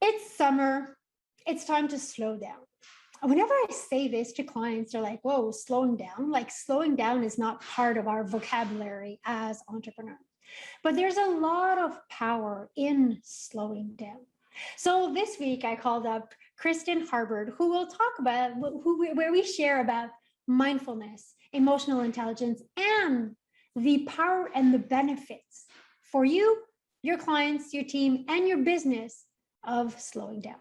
It's summer. It's time to slow down. Whenever I say this to clients, they're like, whoa, slowing down. Like slowing down is not part of our vocabulary as entrepreneurs. But there's a lot of power in slowing down. So this week I called up Kristen Harcourt, who will talk about where we share about mindfulness, emotional intelligence, and the power and the benefits for you, your clients, your team, and your business of slowing down.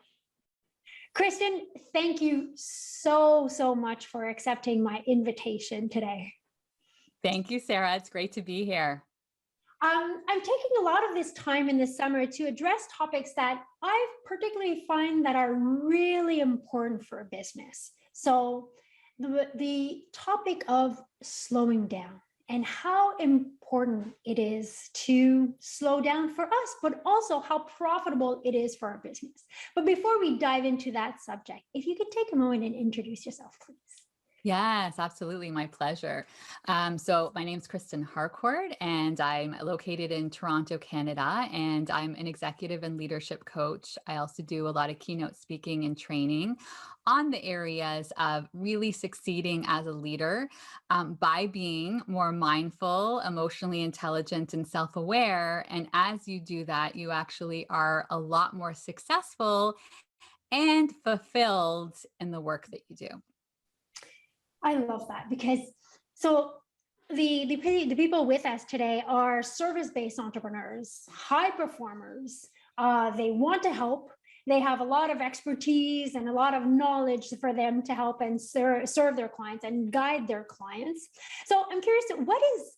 Kristen, thank you so much for accepting my invitation today. Thank you, Sarah. It's great to be here. I'm taking a lot of this time in the summer to address topics that I particularly find that are really important for a business. So the topic of slowing down and how important it is to slow down for us, but also how profitable it is for our business. But before we dive into that subject, if you could take a moment and introduce yourself, please. Yes, absolutely. My pleasure. So my name's Kristen Harcourt, and I'm located in Toronto, Canada, and I'm an executive and leadership coach. I also do a lot of keynote speaking and training on the areas of really succeeding as a leader by being more mindful, emotionally intelligent, and self-aware. And as you do that, you actually are a lot more successful and fulfilled in the work that you do. I love that because the people with us today are service-based entrepreneurs, high performers. They want to help. They have a lot of expertise and a lot of knowledge for them to help and serve their clients and guide their clients. So I'm curious, what is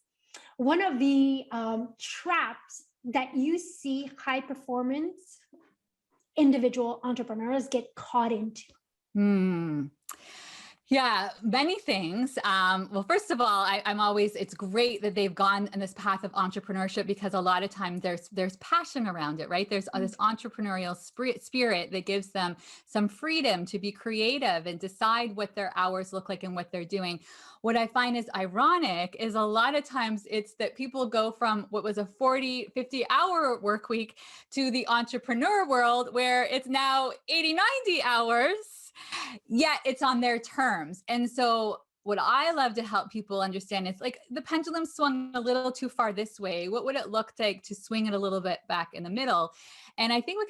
one of the traps that you see high performance individual entrepreneurs get caught into? Yeah, many things. Well, first of all, it's great that they've gone in this path of entrepreneurship because a lot of times there's passion around it, right? There's this entrepreneurial spirit that gives them some freedom to be creative and decide what their hours look like and what they're doing. What I find is ironic is a lot of times it's that people go from what was a 40, 50-hour work week to the entrepreneur world where it's now 80, 90 hours. Yet it's on their terms. And so what I love to help people understand is like the pendulum swung a little too far this way. What would it look like to swing it a little bit back in the middle? And I think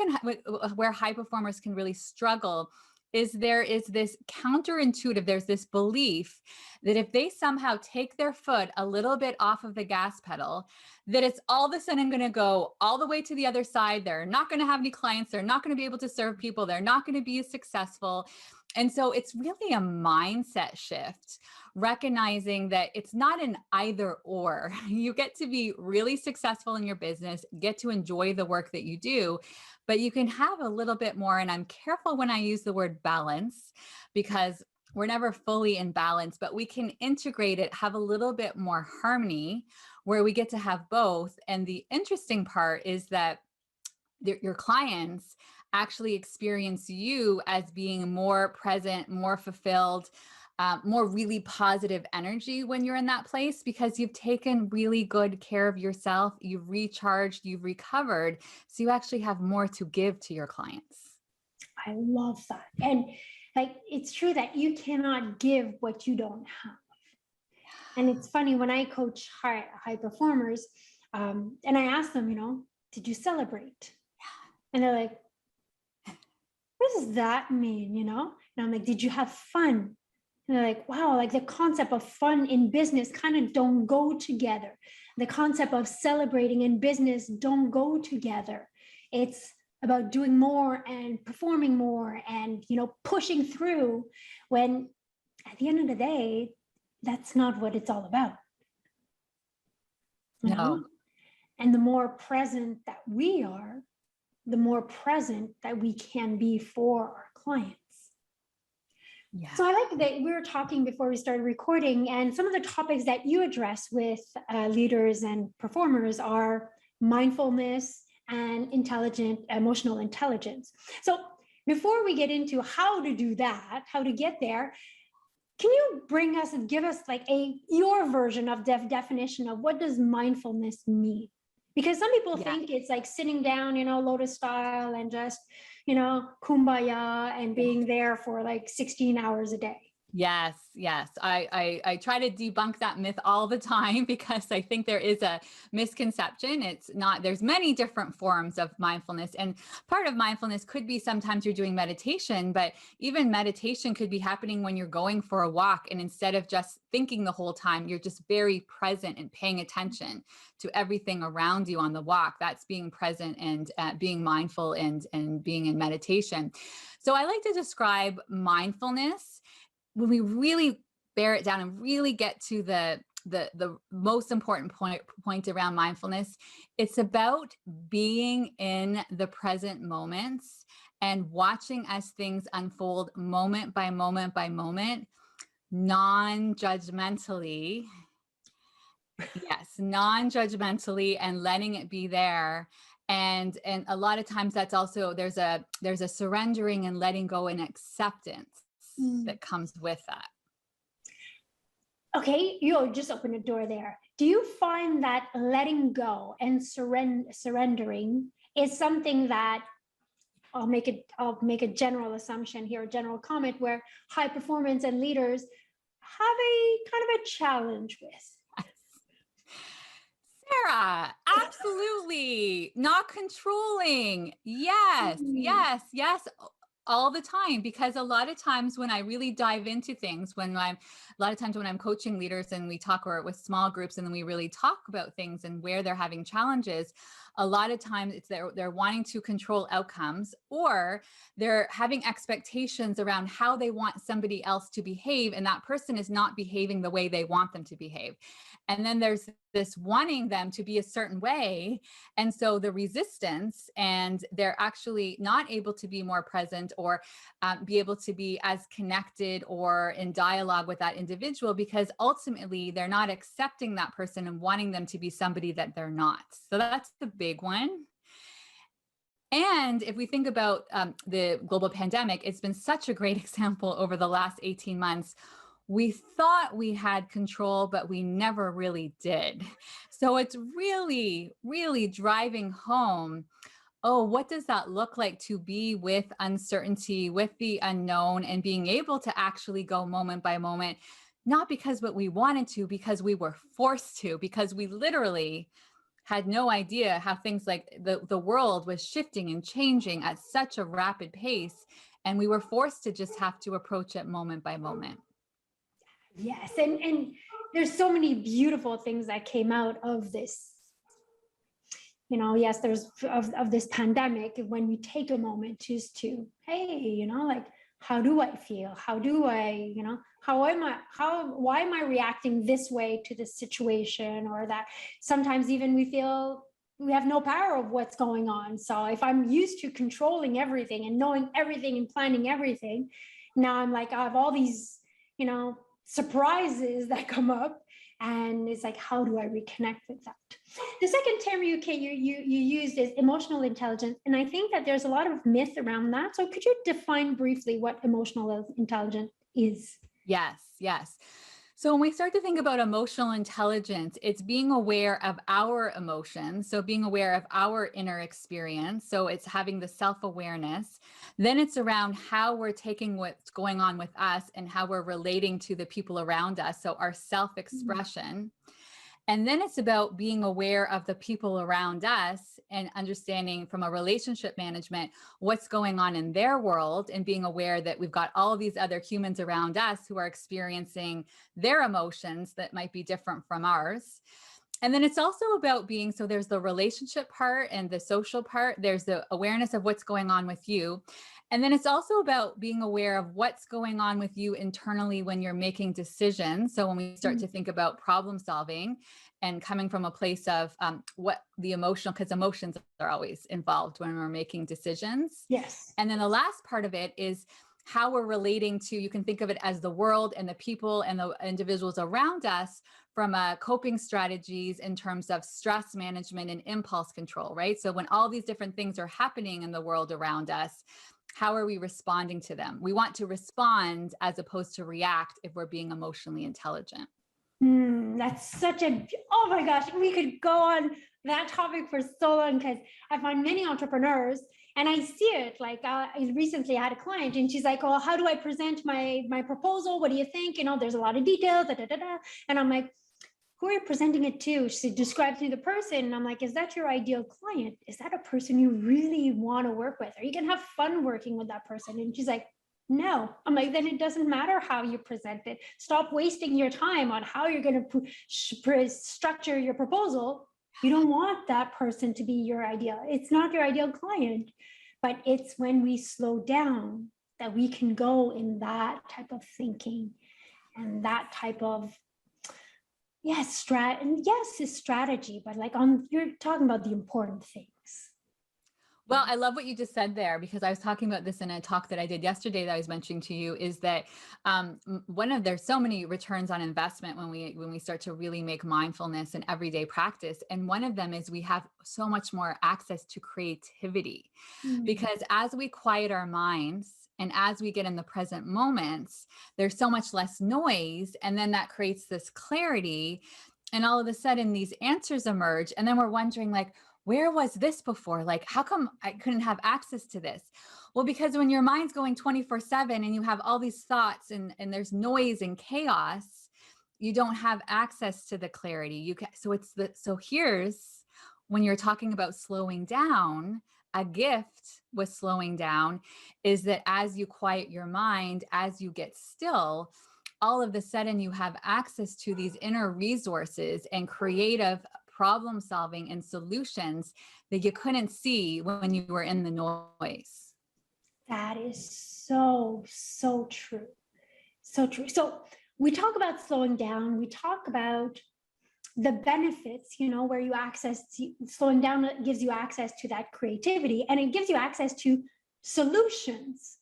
where high performers can really struggle is there is this counterintuitive, there's this belief that if they somehow take their foot a little bit off of the gas pedal, that it's all of a sudden going to go all the way to the other side. They're not going to have any clients. They're not going to be able to serve people. They're not going to be as successful. And so it's really a mindset shift, recognizing that it's not an either or. You get to be really successful in your business, get to enjoy the work that you do, but you can have a little bit more. And I'm careful when I use the word balance because we're never fully in balance, but we can integrate it, have a little bit more harmony where we get to have both. And the interesting part is that your clients actually experience you as being more present, more fulfilled, more really positive energy when you're in that place because you've taken really good care of yourself, you've recharged, you've recovered. So you actually have more to give to your clients. I love that. And like, it's true that you cannot give what you don't have. And it's funny when I coach high performers and I ask them, did you celebrate? And they're like, what does that mean? And I'm like, did you have fun? And they're like, wow, like the concept of fun in business kind of don't go together. The concept of celebrating in business don't go together. It's about doing more and performing more and, pushing through when at the end of the day, that's not what it's all about. No. And the more present that we are, the more present that we can be for our clients. Yeah. So I like that we were talking before we started recording, and some of the topics that you address with leaders and performers are mindfulness and emotional intelligence. So before we get into how to do that, how to get there, can you give us like your version of definition of what does mindfulness mean? Because some people Yeah. think it's like sitting down, lotus style and just, kumbaya and being there for like 16 hours a day. Yes, yes. I try to debunk that myth all the time because I think there is a misconception. It's not, there's many different forms of mindfulness. And part of mindfulness could be sometimes you're doing meditation, but even meditation could be happening when you're going for a walk. And instead of just thinking the whole time, you're just very present and paying attention to everything around you on the walk. That's being present and being mindful and being in meditation. So I like to describe mindfulness when we really bear it down and really get to the most important point around mindfulness. It's about being in the present moments and watching as things unfold moment by moment by moment, non-judgmentally. Yes, non-judgmentally, and letting it be there. And a lot of times that's also, there's a surrendering and letting go and acceptance that comes with that. Okay, you just opened a door there. Do you find that letting go and surrendering is something that, I'll make a general assumption here, a general comment, where high performance and leaders have a kind of a challenge with? Sarah, absolutely. Not controlling. Yes, yes, yes. All the time, because a lot of times when I really dive into things, a lot of times when I'm coaching leaders and we talk, or with small groups, and then we really talk about things and where they're having challenges, a lot of times it's they're wanting to control outcomes, or they're having expectations around how they want somebody else to behave, and that person is not behaving the way they want them to behave. And then there's this wanting them to be a certain way. And so the resistance, and they're actually not able to be more present or be able to be as connected or in dialogue with that individual, because ultimately they're not accepting that person and wanting them to be somebody that they're not. So that's the big one. And if we think about the global pandemic, it's been such a great example over the last 18 months. We thought we had control, but we never really did. So it's really, really driving home, oh, what does that look like to be with uncertainty, with the unknown, and being able to actually go moment by moment, not because what we wanted to, because we were forced to, because we literally had no idea how things like the world was shifting and changing at such a rapid pace. And we were forced to just have to approach it moment by moment. Yes, and there's so many beautiful things that came out of this. Yes, there's of this pandemic, when you take a moment just to, hey, like, how do I feel? How do I, why am I reacting this way to this situation? Or that sometimes even we feel we have no power of what's going on. So if I'm used to controlling everything and knowing everything and planning everything, now I'm like, I have all these, surprises that come up, and it's like, how do I reconnect with that? The second term you used is emotional intelligence, and I think that there's a lot of myth around that. So could you define briefly what emotional intelligence is? Yes, yes. So when we start to think about emotional intelligence, it's being aware of our emotions. So being aware of our inner experience. So it's having the self-awareness. Then it's around how we're taking what's going on with us and how we're relating to the people around us. So our self-expression. And then it's about being aware of the people around us and understanding from a relationship management what's going on in their world, and being aware that we've got all of these other humans around us who are experiencing their emotions that might be different from ours. And then it's also about being, so there's the relationship part and the social part. There's the awareness of what's going on with you. And then it's also about being aware of what's going on with you internally when you're making decisions. So when we start to think about problem solving and coming from a place of what the emotional, because emotions are always involved when we're making decisions. Yes. And then the last part of it is how we're relating to, you can think of it as the world and the people and the individuals around us from coping strategies in terms of stress management and impulse control, right? So when all these different things are happening in the world around us, how are we responding to them? We want to respond as opposed to react if we're being emotionally intelligent. That's such a, oh my gosh, we could go on that topic for so long because I find many entrepreneurs and I see it. Like I recently had a client and she's like, "Oh, how do I present my proposal? What do you think? You know, there's a lot of details." Da, da, da, da. And I'm like, "Who are you presenting it to?" She describes me the person, and I'm like, "Is that your ideal client? Is that a person you really want to work with? Are you gonna have fun working with that person?" And she's like, "No." I'm like, "Then it doesn't matter how you present it. Stop wasting your time on how you're going to structure your proposal. You don't want that person to be your ideal. It's not your ideal client." But it's when we slow down that we can go in that type of thinking and that type of, yes, it's strategy, but like you're talking about the important things. Well, I love what you just said there, because I was talking about this in a talk that I did yesterday that I was mentioning to you, is that there's so many returns on investment when we start to really make mindfulness an everyday practice. And one of them is we have so much more access to creativity, because as we quiet our minds and as we get in the present moments, there's so much less noise. And then that creates this clarity. And all of a sudden these answers emerge. And then we're wondering, like, where was this before? Like, how come I couldn't have access to this? Well, because when your mind's going 24/7 and you have all these thoughts and there's noise and chaos, you don't have access to the clarity. So here's when you're talking about slowing down, a gift with slowing down is that as you quiet your mind, as you get still, all of a sudden you have access to these inner resources and creative problem solving and solutions that you couldn't see when you were in the noise. That is so, so true. So true. So we talk about slowing down. We talk about the benefits, where slowing down gives you access to that creativity, and it gives you access to solutions,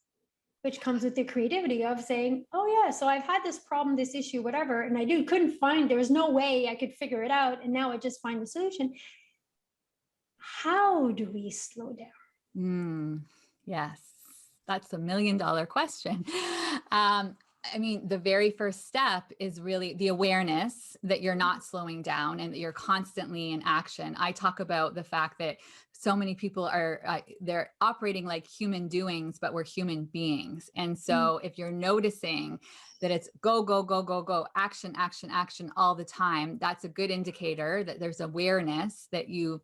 which comes with the creativity of saying, "Oh yeah, so I've had this problem, this issue, whatever, and there was no way I could figure it out. And now I just find the solution." How do we slow down? Yes, that's $1 million question. I mean, the very first step is really the awareness that you're not slowing down and that you're constantly in action. I talk about the fact that so many people are, they're operating like human doings, but we're human beings. And so if you're noticing that it's go, go, go, go, go, action, action, action all the time, that's a good indicator that there's awareness that you're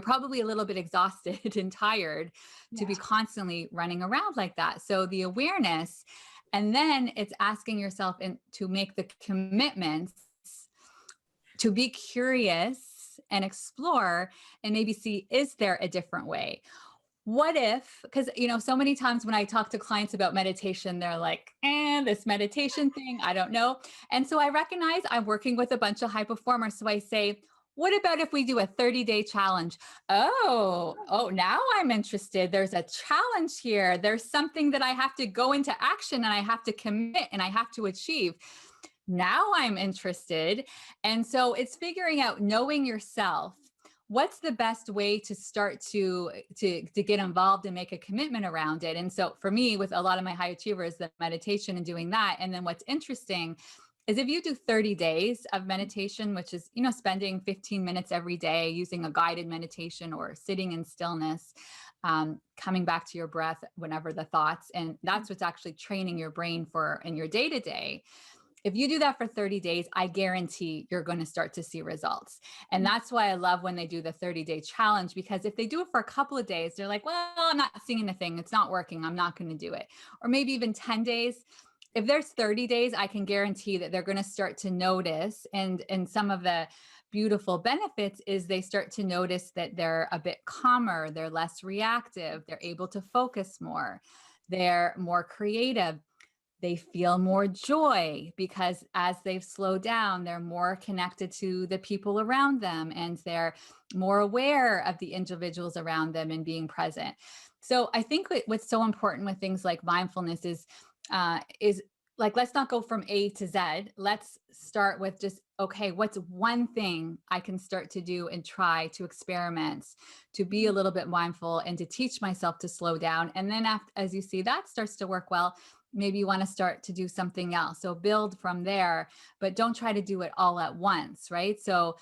probably a little bit exhausted and tired to be constantly running around like that. So the awareness, and then it's asking yourself to make the commitments to be curious and explore and maybe see, is there a different way? What if, because, so many times when I talk to clients about meditation, they're like, this meditation thing, I don't know. And so I recognize I'm working with a bunch of high performers. So I say, what about if we do a 30-day challenge? Oh, now I'm interested. There's a challenge here. There's something that I have to go into action and I have to commit and I have to achieve. Now I'm interested. And so it's figuring out, knowing yourself, what's the best way to start to get involved and make a commitment around it. And so for me, with a lot of my high achievers, the meditation and doing that. And then what's interesting is if you do 30 days of meditation, which is, spending 15 minutes every day using a guided meditation or sitting in stillness, coming back to your breath whenever the thoughts, and that's what's actually training your brain for in your day-to-day. If you do that for 30 days, I guarantee you're going to start to see results. And that's why I love when they do the 30-day challenge, because if they do it for a couple of days, they're like, well, I'm not seeing anything. It's not working. I'm not going to do it. Or maybe even 10 days. If there's 30 days, I can guarantee that they're going to start to notice. And some of the beautiful benefits is they start to notice that they're a bit calmer, they're less reactive, they're able to focus more, they're more creative, they feel more joy, because as they've slowed down, they're more connected to the people around them and they're more aware of the individuals around them and being present. So I think what's so important with things like mindfulness is like, let's not go from A to Z. Let's start with just, okay, what's one thing I can start to do and try to experiment, to be a little bit mindful and to teach myself to slow down. And then as you see that starts to work well, maybe you want to start to do something else. So build from there, but don't try to do it all at once, right? So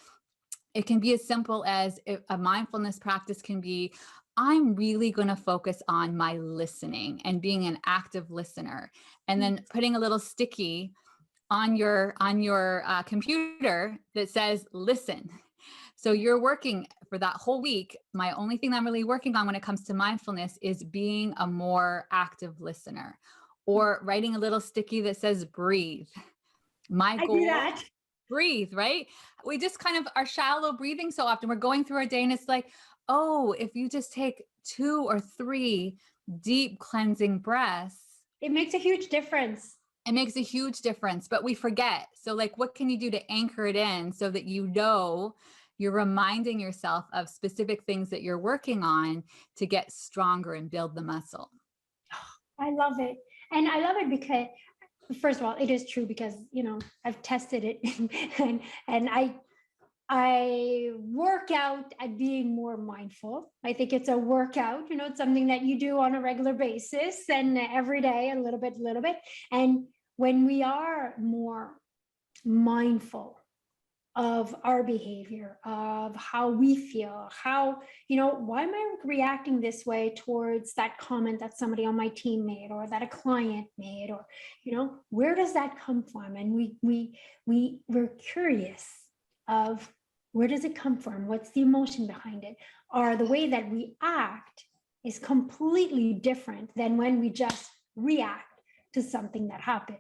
it can be as simple as a mindfulness practice can be, I'm really going to focus on my listening and being an active listener, and then putting a little sticky on your computer that says listen. So you're working for that whole week. My only thing that I'm really working on when it comes to mindfulness is being a more active listener, or writing a little sticky that says breathe. My I goal, do that. breathe, right? We just kind of are shallow breathing so often. We're going through our day and it's like, oh, if you just take 2 or 3 deep cleansing breaths, It makes a huge difference. it makes a huge difference, but we forget. So like, what can you do to anchor it in so that you're reminding yourself of specific things that you're working on to get stronger and build the muscle? I love it. And I love it because, first of all, it is true because, I've tested it and I work out at being more mindful. I think it's a workout, it's something that you do on a regular basis and every day, a little bit. And when we are more mindful of our behavior, of how we feel, why am I reacting this way towards that comment that somebody on my team made, or that a client made, or, where does that come from? And we're curious of, where does it come from? What's the emotion behind it? Or the way that we act is completely different than when we just react to something that happened.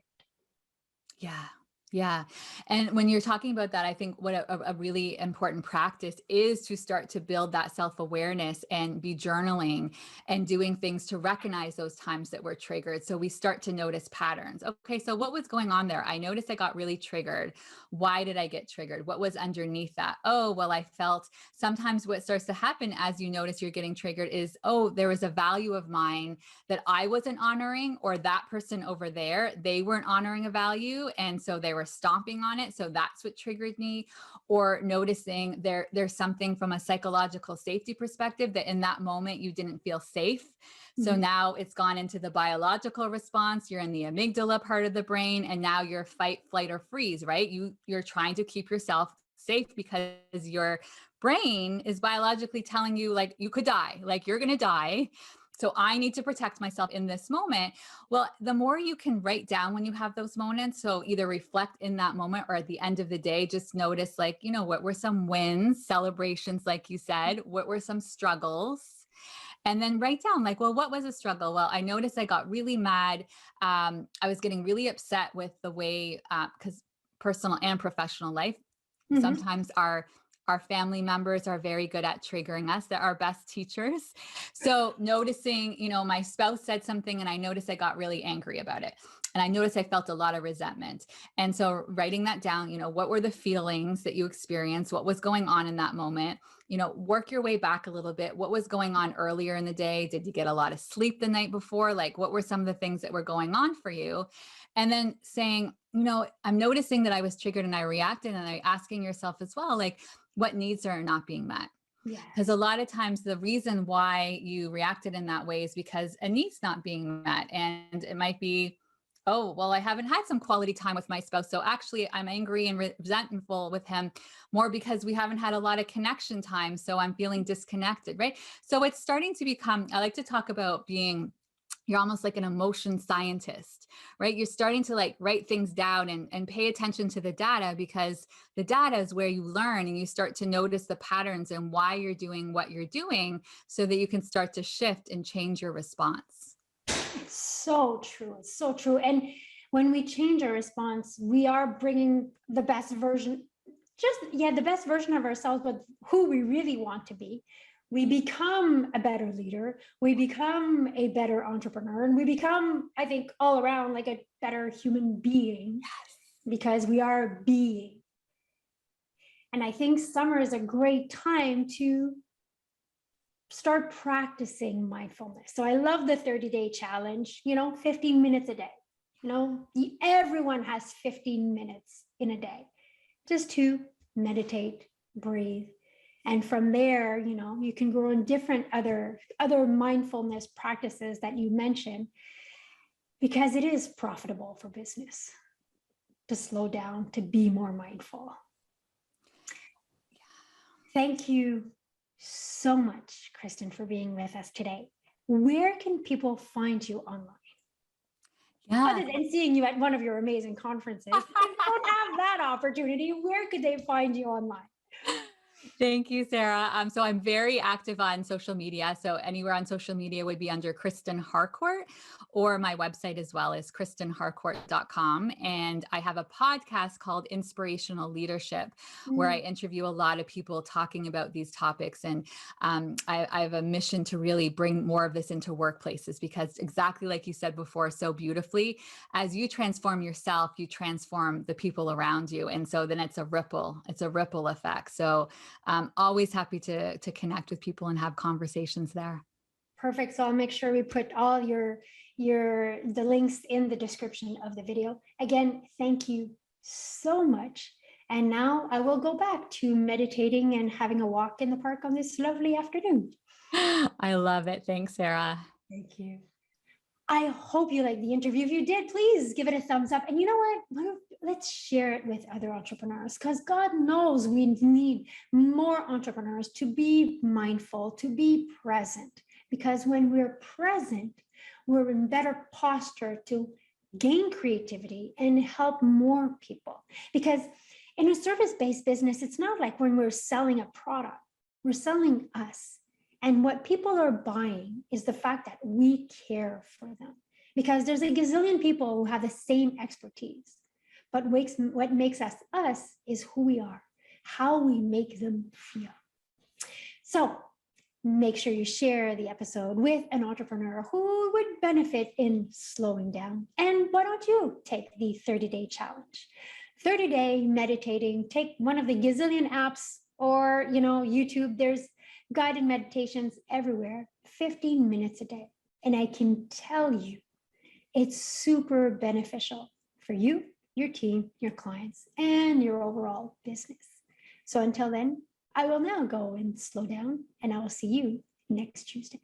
Yeah. Yeah. And when you're talking about that, I think what a really important practice is to start to build that self-awareness and be journaling and doing things to recognize those times that we're triggered. So we start to notice patterns. Okay, so what was going on there? I noticed I got really triggered. Why did I get triggered? What was underneath that? Oh, well, I felt sometimes what starts to happen as you notice you're getting triggered is, oh, there was a value of mine that I wasn't honoring, or that person over there, they weren't honoring a value. And so they were stomping on it. So that's what triggered me. Or noticing there's something from a psychological safety perspective that in that moment you didn't feel safe. So now it's gone into the biological response. You're in the amygdala part of the brain, and now you're fight, flight, or freeze, right? You're trying to keep yourself safe because your brain is biologically telling you like you could die, like you're going to die. So I need to protect myself in this moment. Well, the more you can write down when you have those moments, so either reflect in that moment or at the end of the day, just notice like, what were some wins, celebrations, like you said, what were some struggles? And then write down like, well, what was a struggle? Well, I noticed I got really mad. I was getting really upset with the way, because personal and professional life, sometimes our family members are very good at triggering us. They're our best teachers. So noticing, my spouse said something and I noticed I got really angry about it. And I noticed I felt a lot of resentment. And so writing that down, what were the feelings that you experienced? What was going on in that moment? Work your way back a little bit. What was going on earlier in the day? Did you get a lot of sleep the night before? Like, what were some of the things that were going on for you? And then saying, I'm noticing that I was triggered and I reacted, and asking yourself as well, like, what needs are not being met? Because a lot of times the reason why you reacted in that way is because a need's not being met. And it might be, oh, well, I haven't had some quality time with my spouse. So actually I'm angry and resentful with him more because we haven't had a lot of connection time. So I'm feeling disconnected, right? So it's starting to become, I like to talk about you're almost like an emotion scientist, right? You're starting to like write things down and pay attention to the data, because the data is where you learn and you start to notice the patterns and why you're doing what you're doing, so that you can start to shift and change your response. It's so true. It's so true. And when we change our response, we are bringing the best version, the best version of ourselves, but who we really want to be. We become a better leader, we become a better entrepreneur, and we become, I think, all around like a better human being, because we are being. And I think summer is a great time to start practicing mindfulness. So I love the 30-day challenge, 15 minutes a day. Everyone has 15 minutes in a day just to meditate, breathe. And from there, you can grow in different other mindfulness practices that you mentioned, because it is profitable for business to slow down, to be more mindful. Thank you so much, Kristen, for being with us today. Where can people find you online? Yeah. Other than seeing you at one of your amazing conferences, if they don't have that opportunity, where could they find you online? Thank you, Sarah. So I'm very active on social media. So anywhere on social media would be under Kristen Harcourt, or my website as well is kristenharcourt.com. And I have a podcast called Inspirational Leadership, where I interview a lot of people talking about these topics. And I have a mission to really bring more of this into workplaces, because exactly like you said before, so beautifully, as you transform yourself, you transform the people around you. And so then it's a ripple effect. So always happy to connect with people and have conversations there. Perfect. So I'll make sure we put all the links in the description of the video. Again, thank you so much. And now I will go back to meditating and having a walk in the park on this lovely afternoon. I love it. Thanks, Sarah. Thank you. I hope you liked the interview. If you did, please give it a thumbs up. And you know what? Let's share it with other entrepreneurs, because God knows we need more entrepreneurs to be mindful, to be present. Because when we're present, we're in better posture to gain creativity and help more people. Because in a service-based business, it's not like when we're selling a product, we're selling us. And what people are buying is the fact that we care for them, because there's a gazillion people who have the same expertise. But what makes us us is who we are, how we make them feel. So make sure you share the episode with an entrepreneur who would benefit in slowing down. And why don't you take the 30-day challenge? 30-day meditating, take one of the gazillion apps or, YouTube. There's guided meditations everywhere, 15 minutes a day. And I can tell you, it's super beneficial for you, your team, your clients, and your overall business. So until then, I will now go and slow down, and I will see you next Tuesday.